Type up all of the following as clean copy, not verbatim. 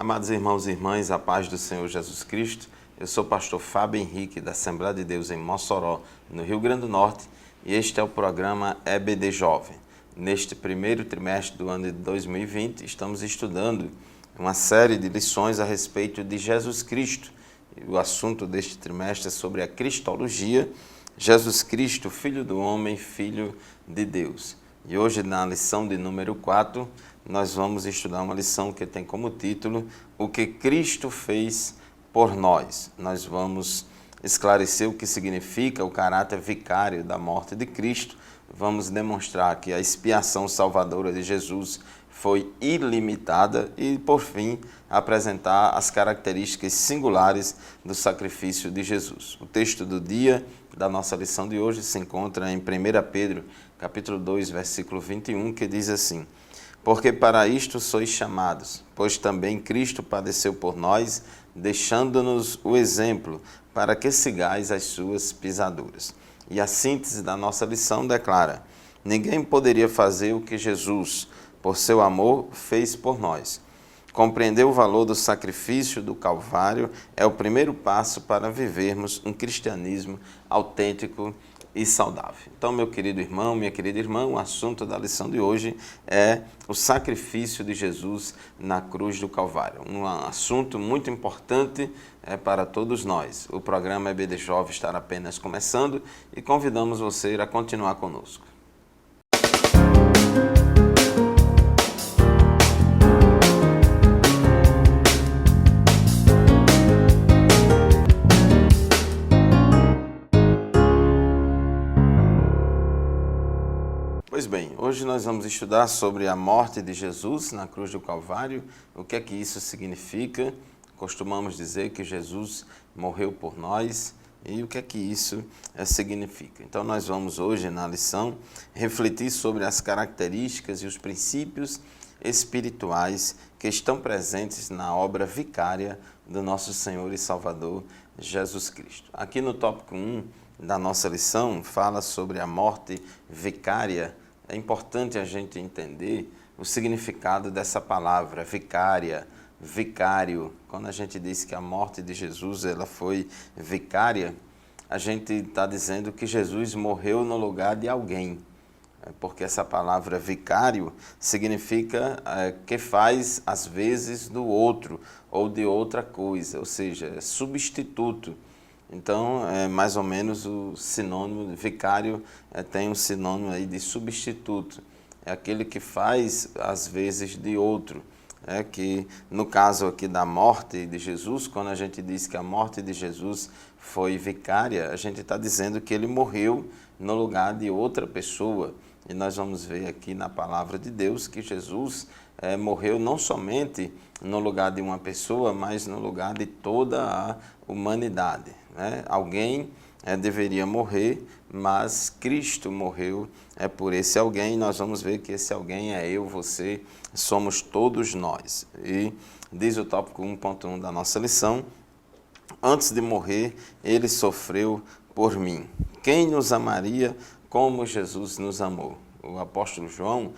Amados irmãos e irmãs, a paz do Senhor Jesus Cristo. Eu sou o pastor Fábio Henrique, da Assembleia de Deus em Mossoró, no Rio Grande do Norte, e este é o programa EBD Jovem. Neste primeiro trimestre do ano de 2020, estamos estudando uma série de lições a respeito de Jesus Cristo. O assunto deste trimestre é sobre a Cristologia, Jesus Cristo, Filho do Homem, Filho de Deus. E hoje, na lição de número 4, nós vamos estudar uma lição que tem como título O que Cristo fez por nós. Nós vamos esclarecer o que significa o caráter vicário da morte de Cristo. Vamos demonstrar que a expiação salvadora de Jesus foi ilimitada e, por fim, apresentar as características singulares do sacrifício de Jesus. O texto do dia da nossa lição de hoje se encontra em 1 Pedro, capítulo 2, versículo 21, que diz assim: Porque para isto sois chamados, pois também Cristo padeceu por nós, deixando-nos o exemplo, para que sigais as suas pisaduras. E a síntese da nossa lição declara: ninguém poderia fazer o que Jesus, por seu amor, fez por nós. Compreender o valor do sacrifício do Calvário é o primeiro passo para vivermos um cristianismo autêntico e saudável. Então, meu querido irmão, minha querida irmã, o assunto da lição de hoje é o sacrifício de Jesus na cruz do Calvário. Um assunto muito importante para todos nós. O programa EBD Jovem estará apenas começando e convidamos você a continuar conosco. Pois bem, hoje nós vamos estudar sobre a morte de Jesus na cruz do Calvário, o que é que isso significa. Costumamos dizer que Jesus morreu por nós e o que é que isso significa. Então nós vamos hoje na lição refletir sobre as características e os princípios espirituais que estão presentes na obra vicária do nosso Senhor e Salvador Jesus Cristo. Aqui no tópico 1 da nossa lição fala sobre a morte vicária. É importante a gente entender o significado dessa palavra, vicária, vicário. Quando a gente diz que a morte de Jesus ela foi vicária, a gente está dizendo que Jesus morreu no lugar de alguém. Porque essa palavra vicário significa que faz às vezes do outro ou de outra coisa, ou seja, substituto. Então, é mais ou menos o sinônimo, vicário tem um sinônimo aí de substituto. É aquele que faz, às vezes, de outro. Que, no caso aqui da morte de Jesus, quando a gente diz que a morte de Jesus foi vicária, a gente está dizendo que ele morreu no lugar de outra pessoa. E nós vamos ver aqui na palavra de Deus que Jesus morreu não somente no lugar de uma pessoa, mas no lugar de toda a humanidade. Alguém deveria morrer, mas Cristo morreu por esse alguém. Nós vamos ver que esse alguém é eu, você, somos todos nós. E diz o tópico 1.1 da nossa lição: antes de morrer, ele sofreu por mim. Quem nos amaria como Jesus nos amou? O apóstolo João,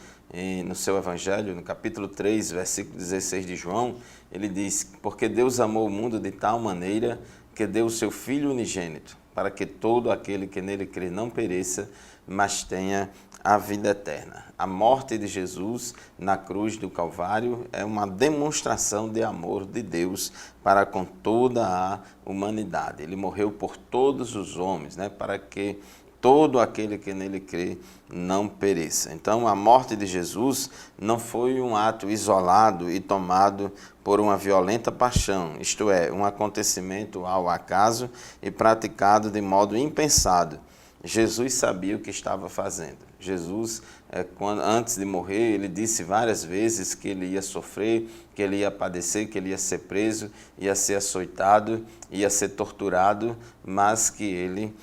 no seu evangelho, no capítulo 3, versículo 16 de João, ele diz: porque Deus amou o mundo de tal maneira que deu o seu Filho unigênito, para que todo aquele que nele crê não pereça, mas tenha a vida eterna. A morte de Jesus na cruz do Calvário é uma demonstração de amor de Deus para com toda a humanidade. Ele morreu por todos os homens, para que todo aquele que nele crê não pereça. Então, a morte de Jesus não foi um ato isolado e tomado por uma violenta paixão, isto é, um acontecimento ao acaso e praticado de modo impensado. Jesus sabia o que estava fazendo. Jesus, antes de morrer, ele disse várias vezes que ele ia sofrer, que ele ia padecer, que ele ia ser preso, ia ser açoitado, ia ser torturado, mas que ele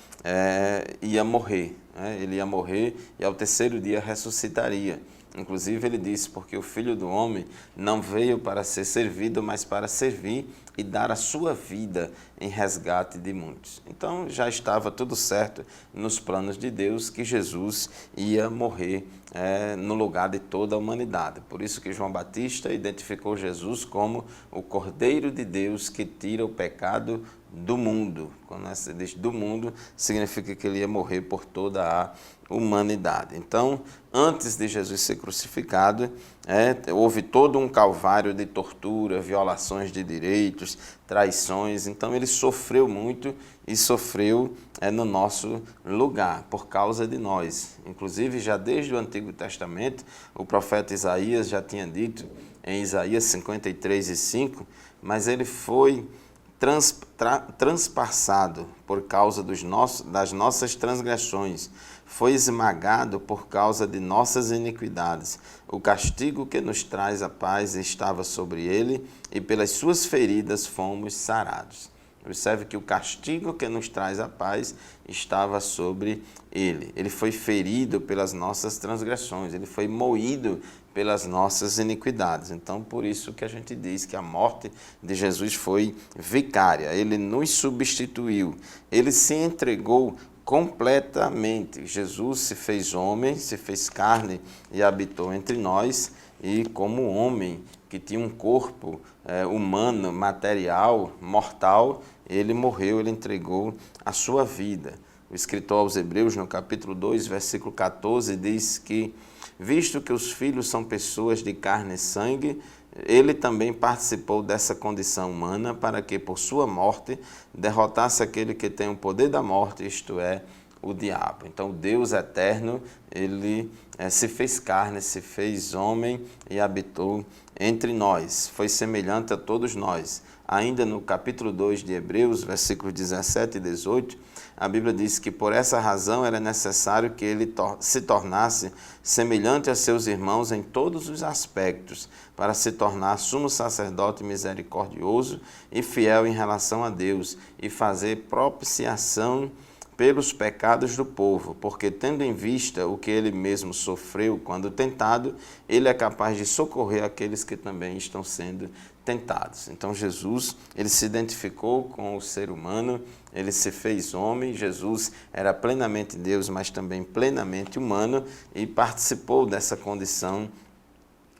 ia morrer. Ele ia morrer e ao terceiro dia ressuscitaria. Inclusive ele disse, porque o Filho do Homem não veio para ser servido, mas para servir e dar a sua vida em resgate de muitos. Então já estava tudo certo nos planos de Deus que Jesus ia morrer no lugar de toda a humanidade. Por isso que João Batista identificou Jesus como o Cordeiro de Deus que tira o pecado do mundo. Quando se diz do mundo, significa que ele ia morrer por toda a humanidade. Então, antes de Jesus ser crucificado, houve todo um calvário de tortura, violações de direitos, traições. Então, ele sofreu muito e sofreu no nosso lugar, por causa de nós. Inclusive, já desde o Antigo Testamento, o profeta Isaías já tinha dito, em Isaías 53:5, mas ele foi transpassado por causa das nossas transgressões, foi esmagado por causa de nossas iniquidades. O castigo que nos traz a paz estava sobre ele, e pelas suas feridas fomos sarados. Observe que o castigo que nos traz a paz estava sobre ele. Ele foi ferido pelas nossas transgressões, ele foi moído pelas nossas iniquidades. Então, por isso que a gente diz que a morte de Jesus foi vicária. Ele nos substituiu, ele se entregou completamente. Jesus se fez homem, se fez carne e habitou entre nós, e como homem que tinha um corpo humano, material, mortal, ele morreu, ele entregou a sua vida. O escritor aos Hebreus, no capítulo 2, versículo 14, diz que, visto que os filhos são pessoas de carne e sangue, ele também participou dessa condição humana para que, por sua morte, derrotasse aquele que tem o poder da morte, isto é, o diabo. Então, Deus eterno, ele se fez carne, se fez homem e habitou entre nós. Foi semelhante a todos nós. Ainda no capítulo 2 de Hebreus, versículos 17 e 18, a Bíblia diz que por essa razão era necessário que ele se tornasse semelhante a seus irmãos em todos os aspectos, para se tornar sumo sacerdote misericordioso e fiel em relação a Deus, e fazer propiciação pelos pecados do povo, porque tendo em vista o que ele mesmo sofreu quando tentado, ele é capaz de socorrer aqueles que também estão sendo tentados. Então Jesus, ele se identificou com o ser humano, ele se fez homem. Jesus era plenamente Deus, mas também plenamente humano, e participou dessa condição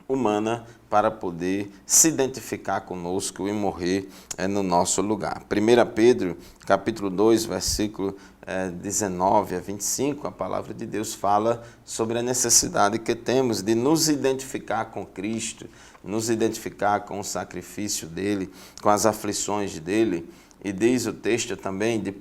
humana para poder se identificar conosco e morrer no nosso lugar. 1 Pedro, capítulo 2, versículo 19 a 25, a palavra de Deus fala sobre a necessidade que temos de nos identificar com Cristo, nos identificar com o sacrifício dele, com as aflições dele. E diz o texto também de 1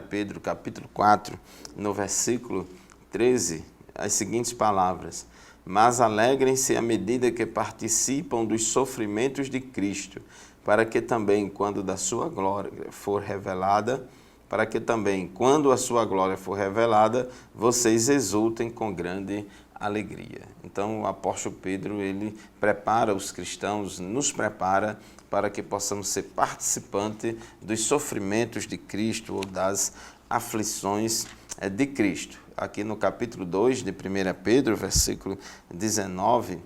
Pedro, capítulo 4, no versículo 13, as seguintes palavras: mas alegrem-se à medida que participam dos sofrimentos de Cristo, para que também, quando a sua glória for revelada, vocês exultem com grande alegria. Então, o apóstolo Pedro, ele prepara os cristãos, nos prepara para que possamos ser participantes dos sofrimentos de Cristo ou das aflições de Cristo. Aqui no capítulo 2 de 1 Pedro, versículo 19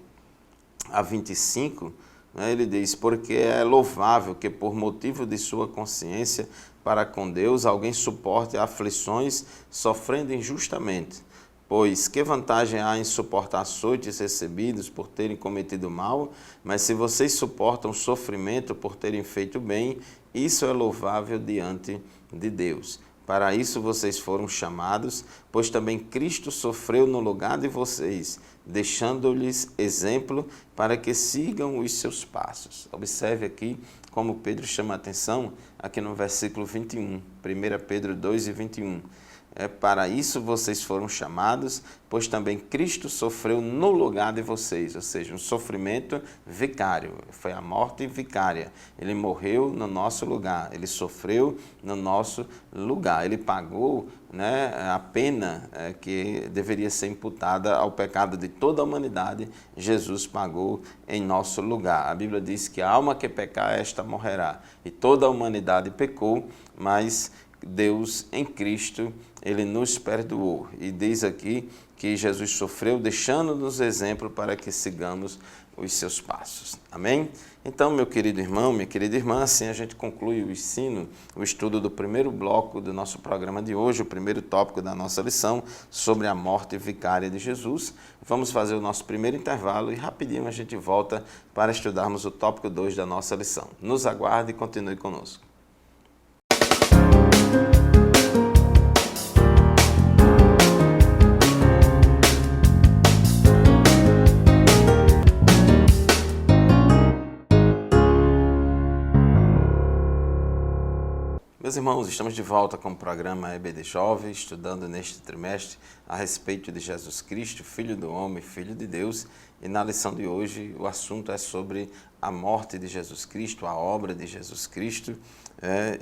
a 25, ele diz: porque é louvável que por motivo de sua consciência para com Deus alguém suporte aflições sofrendo injustamente. Pois que vantagem há em suportar açoites recebidos por terem cometido mal? Mas se vocês suportam sofrimento por terem feito bem, isso é louvável diante de Deus. Para isso vocês foram chamados, pois também Cristo sofreu no lugar de vocês, deixando-lhes exemplo para que sigam os seus passos. Observe aqui como Pedro chama a atenção, aqui no versículo 21, 1 Pedro 2 e 21. Para isso vocês foram chamados, pois também Cristo sofreu no lugar de vocês, ou seja, um sofrimento vicário, foi a morte vicária. Ele morreu no nosso lugar, ele sofreu no nosso lugar, ele pagou a pena que deveria ser imputada ao pecado de toda a humanidade. Jesus pagou em nosso lugar. A Bíblia diz que a alma que pecar, esta morrerá. E toda a humanidade pecou, mas Deus em Cristo, ele nos perdoou. E diz aqui que Jesus sofreu, deixando-nos exemplo para que sigamos os seus passos. Amém? Então, meu querido irmão, minha querida irmã, assim a gente conclui o ensino, o estudo do primeiro bloco do nosso programa de hoje, o primeiro tópico da nossa lição sobre a morte vicária de Jesus. Vamos fazer o nosso primeiro intervalo e rapidinho a gente volta para estudarmos o tópico 2 da nossa lição. Nos aguarde e continue conosco. Meus irmãos, estamos de volta com o programa EBD Jovem, estudando neste trimestre a respeito de Jesus Cristo, Filho do Homem, Filho de Deus. E na lição de hoje o assunto é sobre a morte de Jesus Cristo, a obra de Jesus Cristo.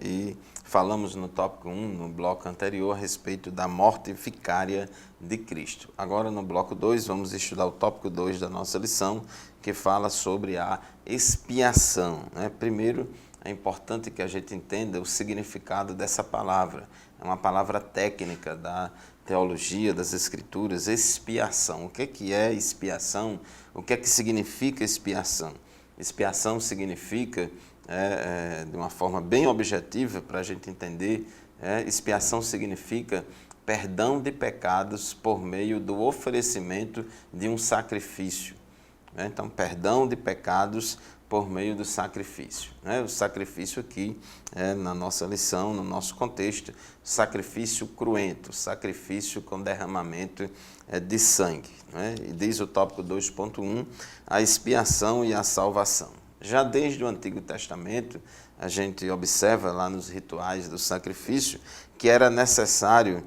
E falamos no tópico 1, no bloco anterior, a respeito da morte vicária de Cristo. Agora no bloco 2 vamos estudar o tópico 2 da nossa lição, que fala sobre a expiação. Primeiro, é importante que a gente entenda o significado dessa palavra. É uma palavra técnica da teologia, das escrituras, expiação. O que é expiação? O que significa expiação? Expiação significa, de uma forma bem objetiva para a gente entender, expiação significa perdão de pecados por meio do oferecimento de um sacrifício. Então, perdão de pecados por meio do sacrifício. O sacrifício aqui, na nossa lição, no nosso contexto, sacrifício cruento, sacrifício com derramamento de sangue. E diz o tópico 2.1, a expiação e a salvação. Já desde o Antigo Testamento, a gente observa lá nos rituais do sacrifício que era necessário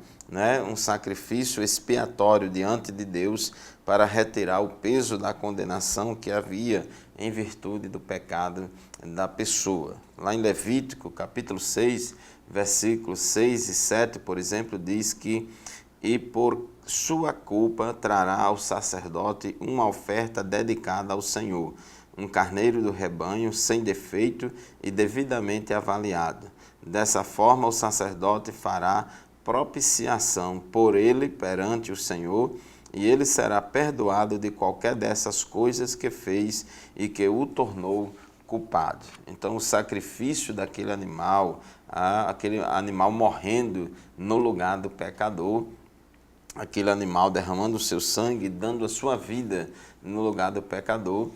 um sacrifício expiatório diante de Deus para retirar o peso da condenação que havia em virtude do pecado da pessoa. Lá em Levítico, capítulo 6, versículos 6 e 7, por exemplo, diz que e por sua culpa trará ao sacerdote uma oferta dedicada ao Senhor, um carneiro do rebanho sem defeito e devidamente avaliado. Dessa forma, o sacerdote fará propiciação por ele perante o Senhor, e ele será perdoado de qualquer dessas coisas que fez e que o tornou culpado. Então, o sacrifício daquele animal, aquele animal morrendo no lugar do pecador, aquele animal derramando o seu sangue, dando a sua vida no lugar do pecador,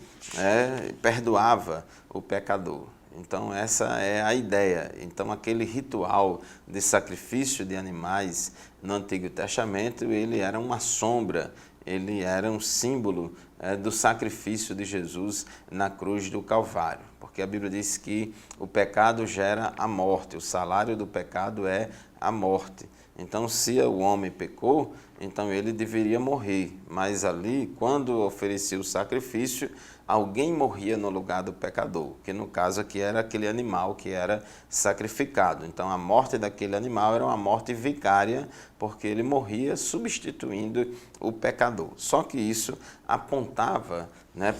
perdoava o pecador. Então, essa é a ideia. Então, aquele ritual de sacrifício de animais no Antigo Testamento, ele era uma sombra, ele era um símbolo do sacrifício de Jesus na cruz do Calvário. Porque a Bíblia diz que o pecado gera a morte, o salário do pecado é a morte. Então, se o homem pecou, então ele deveria morrer. Mas ali, quando oferecia o sacrifício, alguém morria no lugar do pecador, que no caso aqui era aquele animal que era sacrificado. Então, a morte daquele animal era uma morte vicária, porque ele morria substituindo o pecador. Só que isso apontava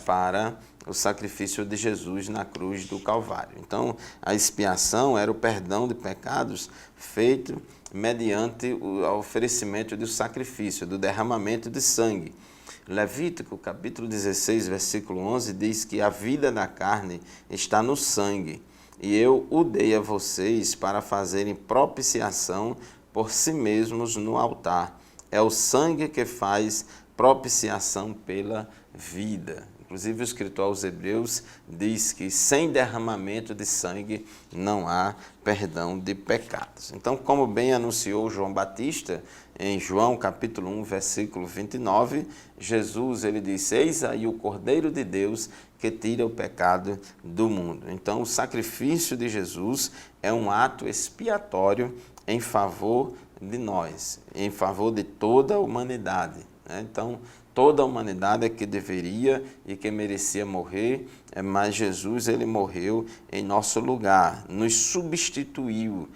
para o sacrifício de Jesus na cruz do Calvário. Então, a expiação era o perdão de pecados feito mediante o oferecimento do sacrifício, do derramamento de sangue. Levítico, capítulo 16, versículo 11, diz que a vida da carne está no sangue, e eu o dei a vocês para fazerem propiciação por si mesmos no altar. É o sangue que faz propiciação pela vida. Inclusive, o escritor aos Hebreus diz que sem derramamento de sangue não há perdão de pecados. Então, como bem anunciou João Batista, em João capítulo 1, versículo 29, Jesus ele disse, eis aí o Cordeiro de Deus que tira o pecado do mundo. Então, o sacrifício de Jesus é um ato expiatório em favor de nós, em favor de toda a humanidade. Então, toda a humanidade é que deveria e que merecia morrer, mas Jesus ele morreu em nosso lugar, nos substituiu.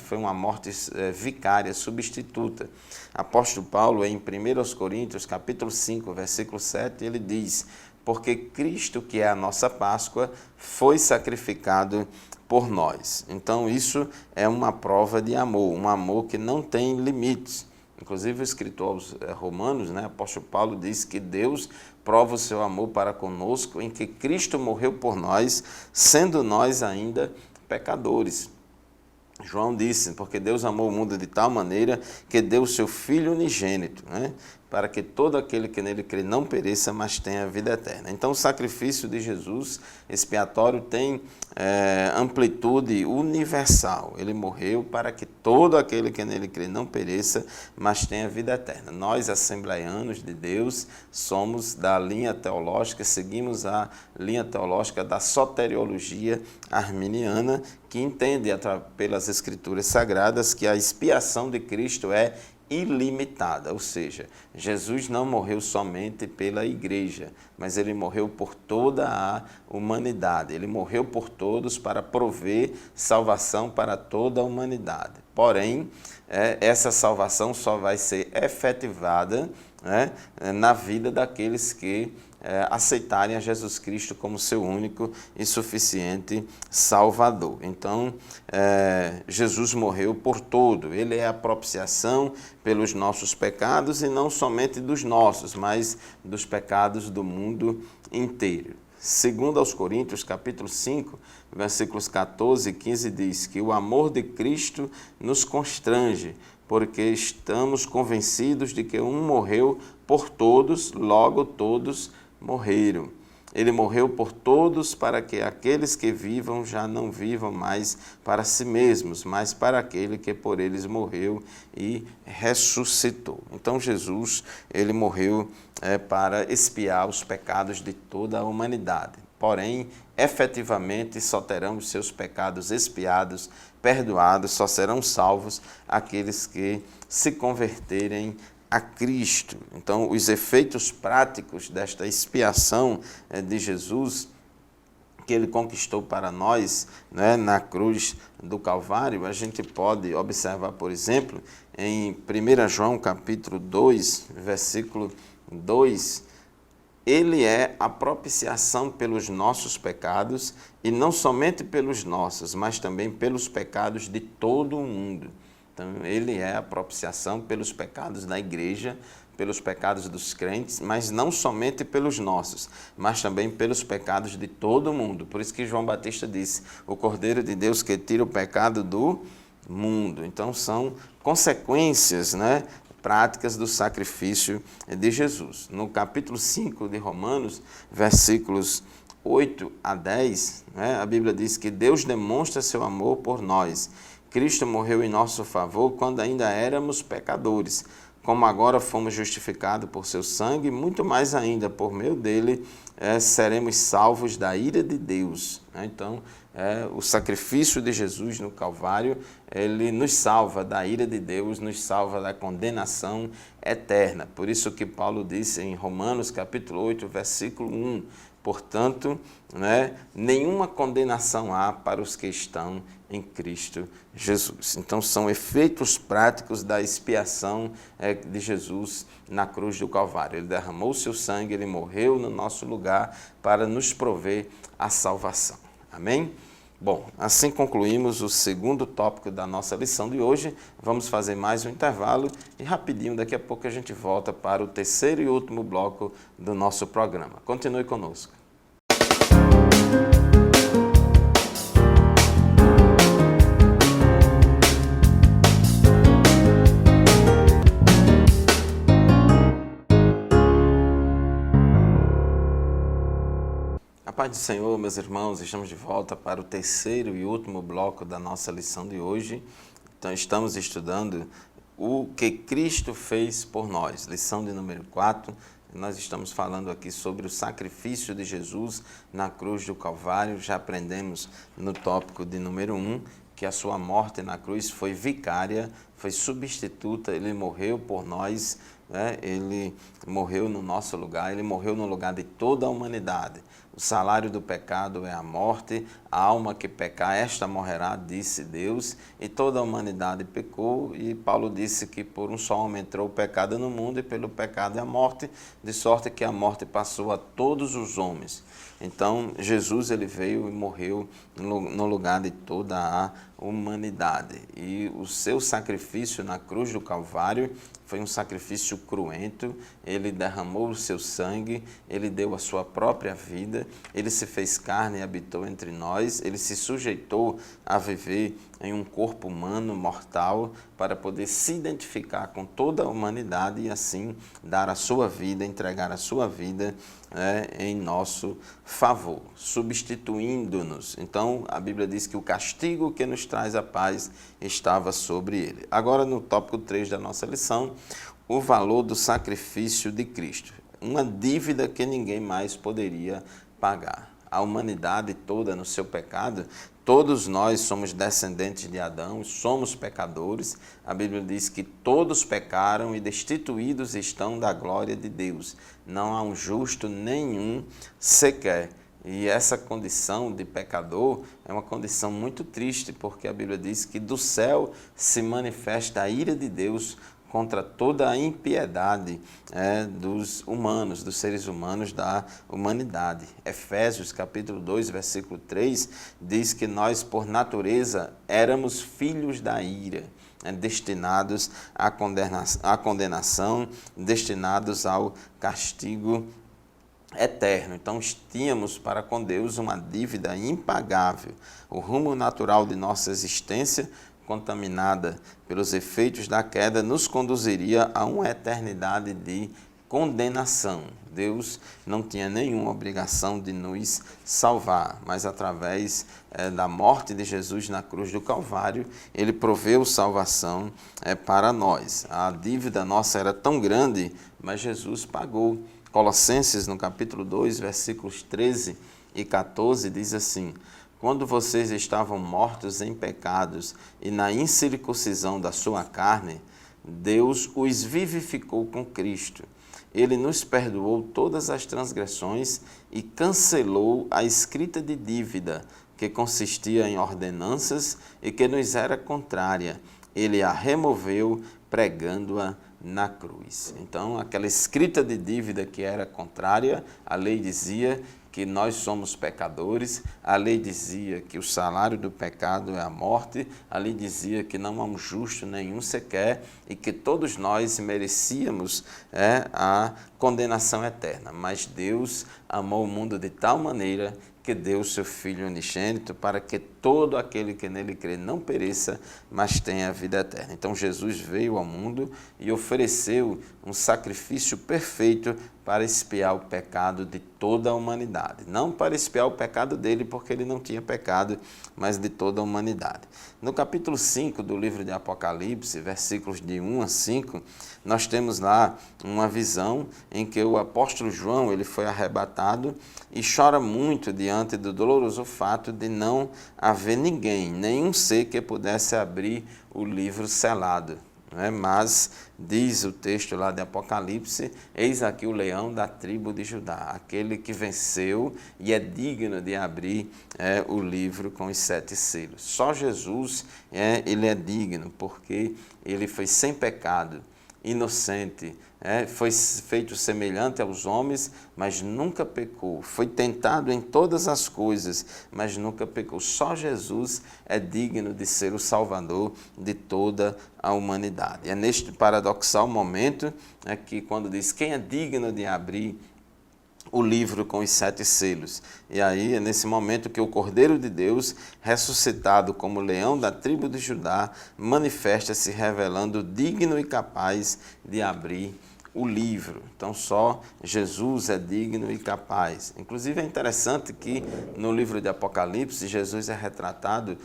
Foi uma morte vicária, substituta. Apóstolo Paulo, em 1 Coríntios, capítulo 5, versículo 7, ele diz, porque Cristo, que é a nossa Páscoa, foi sacrificado por nós. Então, isso é uma prova de amor, um amor que não tem limites. Inclusive o escritor aos Romanos, apóstolo Paulo, diz que Deus prova o seu amor para conosco em que Cristo morreu por nós, sendo nós ainda pecadores. João disse, porque Deus amou o mundo de tal maneira que deu o seu Filho unigênito, para que todo aquele que nele crê não pereça, mas tenha vida eterna. Então o sacrifício de Jesus expiatório tem amplitude universal. Ele morreu para que todo aquele que nele crê não pereça, mas tenha vida eterna. Nós, assembleianos de Deus, somos da linha teológica, seguimos a linha teológica da soteriologia arminiana, que entende pelas Escrituras Sagradas que a expiação de Cristo é ilimitada, ou seja, Jesus não morreu somente pela igreja, mas ele morreu por toda a humanidade. Ele morreu por todos para prover salvação para toda a humanidade. Porém, essa salvação só vai ser efetivada na vida daqueles que aceitarem a Jesus Cristo como seu único e suficiente Salvador. Então, Jesus morreu por todo. Ele é a propiciação pelos nossos pecados, e não somente dos nossos, mas dos pecados do mundo inteiro. Segundo aos Coríntios, capítulo 5, versículos 14 e 15, diz que o amor de Cristo nos constrange, porque estamos convencidos de que um morreu por todos, logo todos morreram. Ele morreu por todos para que aqueles que vivam já não vivam mais para si mesmos, mas para aquele que por eles morreu e ressuscitou. Então Jesus, ele morreu para expiar os pecados de toda a humanidade. Porém, efetivamente, só terão os seus pecados expiados, perdoados, só serão salvos aqueles que se converterem a Cristo. Então, os efeitos práticos desta expiação de Jesus, que ele conquistou para nós, na cruz do Calvário, a gente pode observar, por exemplo, em 1 João capítulo 2, versículo 2, ele é a propiciação pelos nossos pecados, e não somente pelos nossos, mas também pelos pecados de todo o mundo. Então, ele é a propiciação pelos pecados da igreja, pelos pecados dos crentes, mas não somente pelos nossos, mas também pelos pecados de todo o mundo. Por isso que João Batista disse, o Cordeiro de Deus que tira o pecado do mundo. Então, são consequências, práticas do sacrifício de Jesus. No capítulo 5 de Romanos, versículos 8 a 10, a Bíblia diz que Deus demonstra seu amor por nós. Cristo morreu em nosso favor quando ainda éramos pecadores. Como agora fomos justificados por seu sangue, muito mais ainda, por meio dele, seremos salvos da ira de Deus. Então, o sacrifício de Jesus no Calvário, ele nos salva da ira de Deus, nos salva da condenação eterna. Por isso que Paulo disse em Romanos capítulo 8, versículo 1, portanto, nenhuma condenação há para os que estão em Cristo Jesus. Então, são efeitos práticos da expiação de Jesus na cruz do Calvário. Ele derramou o seu sangue, ele morreu no nosso lugar para nos prover a salvação. Amém? Bom, assim concluímos o segundo tópico da nossa lição de hoje. Vamos fazer mais um intervalo e rapidinho, daqui a pouco a gente volta para o terceiro e último bloco do nosso programa. Continue conosco. A paz do Senhor, meus irmãos, estamos de volta para o terceiro e último bloco da nossa lição de hoje. Então, estamos estudando o que Cristo fez por nós, lição de número 4. Nós estamos falando aqui sobre o sacrifício de Jesus na cruz do Calvário. Já aprendemos no tópico de número 1 que a sua morte na cruz foi vicária, foi substituta, ele morreu por nós, ele morreu no nosso lugar, ele morreu no lugar de toda a humanidade. O salário do pecado é a morte, a alma que pecar, esta morrerá, disse Deus, e toda a humanidade pecou, e Paulo disse que por um só homem entrou o pecado no mundo, e pelo pecado é a morte, de sorte que a morte passou a todos os homens. Então, Jesus, ele veio e morreu no lugar de toda a humanidade. E o seu sacrifício na cruz do Calvário foi um sacrifício cruento, ele derramou o seu sangue, ele deu a sua própria vida, ele se fez carne e habitou entre nós, ele se sujeitou a viver em um corpo humano mortal para poder se identificar com toda a humanidade e assim dar a sua vida, entregar a sua vida em nosso favor, substituindo-nos. Então, a Bíblia diz que o castigo que nos traz a paz estava sobre ele. Agora, no tópico 3 da nossa lição, o valor do sacrifício de Cristo. Uma dívida que ninguém mais poderia pagar. A humanidade toda no seu pecado, todos nós somos descendentes de Adão, somos pecadores. A Bíblia diz que todos pecaram e destituídos estão da glória de Deus. Não há um justo nenhum sequer. E essa condição de pecador é uma condição muito triste, porque a Bíblia diz que do céu se manifesta a ira de Deus contra toda a impiedade dos humanos, dos seres humanos da humanidade. Efésios capítulo 2, versículo 3, diz que nós, por natureza, éramos filhos da ira, destinados à condenação, destinados ao castigo eterno. Então, tínhamos para com Deus uma dívida impagável. O rumo natural de nossa existência, contaminada pelos efeitos da queda, nos conduziria a uma eternidade de condenação. Deus não tinha nenhuma obrigação de nos salvar, mas através da morte de Jesus na cruz do Calvário, ele proveu salvação para nós. A dívida nossa era tão grande, mas Jesus pagou. Colossenses, no capítulo 2, versículos 13 e 14, diz assim: quando vocês estavam mortos em pecados e na incircuncisão da sua carne, Deus os vivificou com Cristo. Ele nos perdoou todas as transgressões e cancelou a escrita de dívida, que consistia em ordenanças e que nos era contrária. Ele a removeu, pregando-a na cruz. Então, aquela escrita de dívida que era contrária, a lei dizia que nós somos pecadores, a lei dizia que o salário do pecado é a morte, a lei dizia que não há um justo nenhum sequer e que todos nós merecíamos a condenação eterna. Mas Deus amou o mundo de tal maneira que deu o seu Filho unigênito para que todo aquele que nele crê não pereça, mas tenha a vida eterna. Então Jesus veio ao mundo e ofereceu um sacrifício perfeito para expiar o pecado de toda a humanidade. Não para expiar o pecado dele, porque ele não tinha pecado, mas de toda a humanidade. No capítulo 5 do livro de Apocalipse, versículos de 1 a 5, nós temos lá uma visão em que o apóstolo João ele foi arrebatado e chora muito diante do doloroso fato de não haver ninguém, nenhum ser que pudesse abrir o livro selado. Mas, diz o texto lá de Apocalipse, eis aqui o leão da tribo de Judá, aquele que venceu e é digno de abrir o livro com os 7 selos. Só Jesus ele é digno, porque ele foi sem pecado, inocente, foi feito semelhante aos homens, mas nunca pecou. Foi tentado em todas as coisas, mas nunca pecou. Só Jesus é digno de ser o Salvador de toda a humanidade. É neste paradoxal momento que quando diz quem é digno de abrir o livro com os 7 selos. E aí é nesse momento que o Cordeiro de Deus, ressuscitado como leão da tribo de Judá, manifesta-se revelando digno e capaz de abrir o livro. Então só Jesus é digno e capaz. Inclusive é interessante que no livro de Apocalipse Jesus é retratado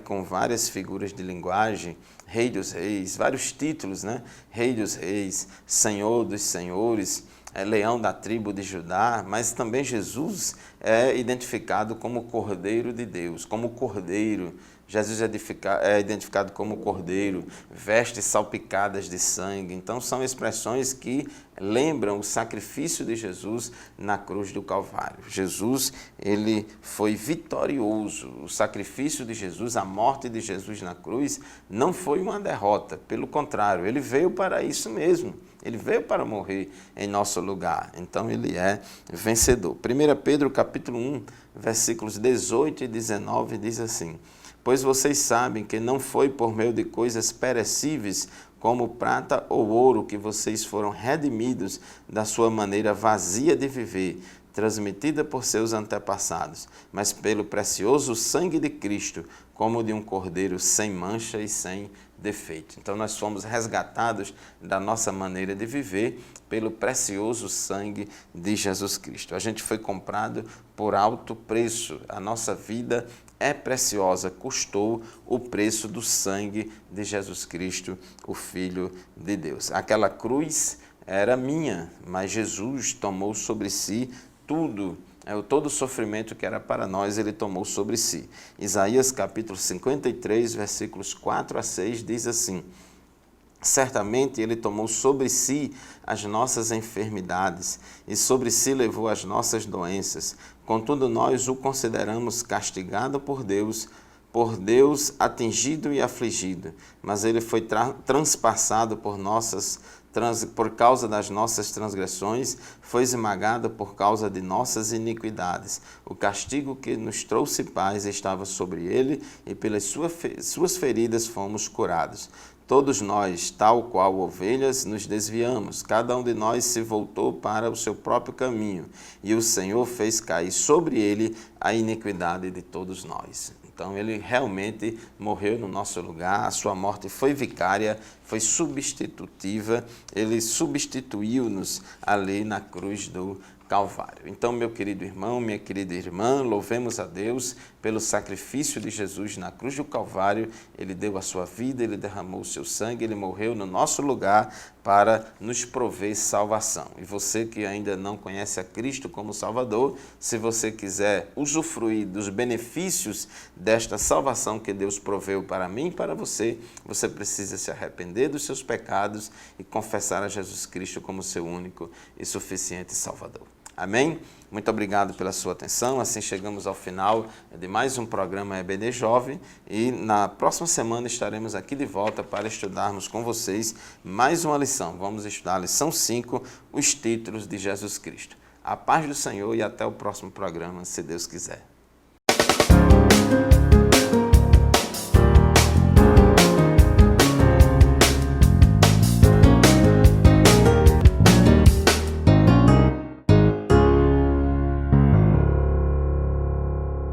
com várias figuras de linguagem, Rei dos Reis, vários títulos, Rei dos Reis, Senhor dos Senhores, leão da tribo de Judá, mas também Jesus é identificado como Cordeiro de Deus, como Cordeiro. Jesus é identificado como Cordeiro, vestes salpicadas de sangue. Então são expressões que lembram o sacrifício de Jesus na cruz do Calvário. Jesus, ele foi vitorioso. O sacrifício de Jesus, a morte de Jesus na cruz, não foi uma derrota. Pelo contrário, ele veio para isso mesmo. Ele veio para morrer em nosso lugar. Então ele é vencedor. 1 Pedro capítulo 1, versículos 18 e 19 diz assim: pois vocês sabem que não foi por meio de coisas perecíveis, como prata ou ouro, que vocês foram redimidos da sua maneira vazia de viver, transmitida por seus antepassados, mas pelo precioso sangue de Cristo, como de um cordeiro sem mancha e sem defeito. Então nós fomos resgatados da nossa maneira de viver pelo precioso sangue de Jesus Cristo. A gente foi comprado por alto preço. A nossa vida é preciosa, custou o preço do sangue de Jesus Cristo, o Filho de Deus. Aquela cruz era minha, mas Jesus tomou sobre si tudo, todo o sofrimento que era para nós, ele tomou sobre si. Isaías capítulo 53, versículos 4 a 6, diz assim: certamente ele tomou sobre si as nossas enfermidades e sobre si levou as nossas doenças. Contudo, nós o consideramos castigado por Deus atingido e afligido, mas ele foi transpassado por causa das nossas transgressões, foi esmagado por causa de nossas iniquidades. O castigo que nos trouxe paz estava sobre ele, e pelas suas feridas fomos curados. Todos nós, tal qual ovelhas, nos desviamos, cada um de nós se voltou para o seu próprio caminho, e o Senhor fez cair sobre ele a iniquidade de todos nós. Então ele realmente morreu no nosso lugar, a sua morte foi vicária, foi substitutiva, ele substituiu-nos ali na cruz do Calvário. Então, meu querido irmão, minha querida irmã, louvemos a Deus pelo sacrifício de Jesus na cruz do Calvário. Ele deu a sua vida, ele derramou o seu sangue, ele morreu no nosso lugar para nos prover salvação. E você que ainda não conhece a Cristo como Salvador, se você quiser usufruir dos benefícios desta salvação que Deus proveu para mim e para você, você precisa se arrepender dos seus pecados e confessar a Jesus Cristo como seu único e suficiente Salvador. Amém? Muito obrigado pela sua atenção. Assim chegamos ao final de mais um programa EBD Jovem e na próxima semana estaremos aqui de volta para estudarmos com vocês mais uma lição. Vamos estudar a lição 5, os títulos de Jesus Cristo. A paz do Senhor e até o próximo programa, se Deus quiser.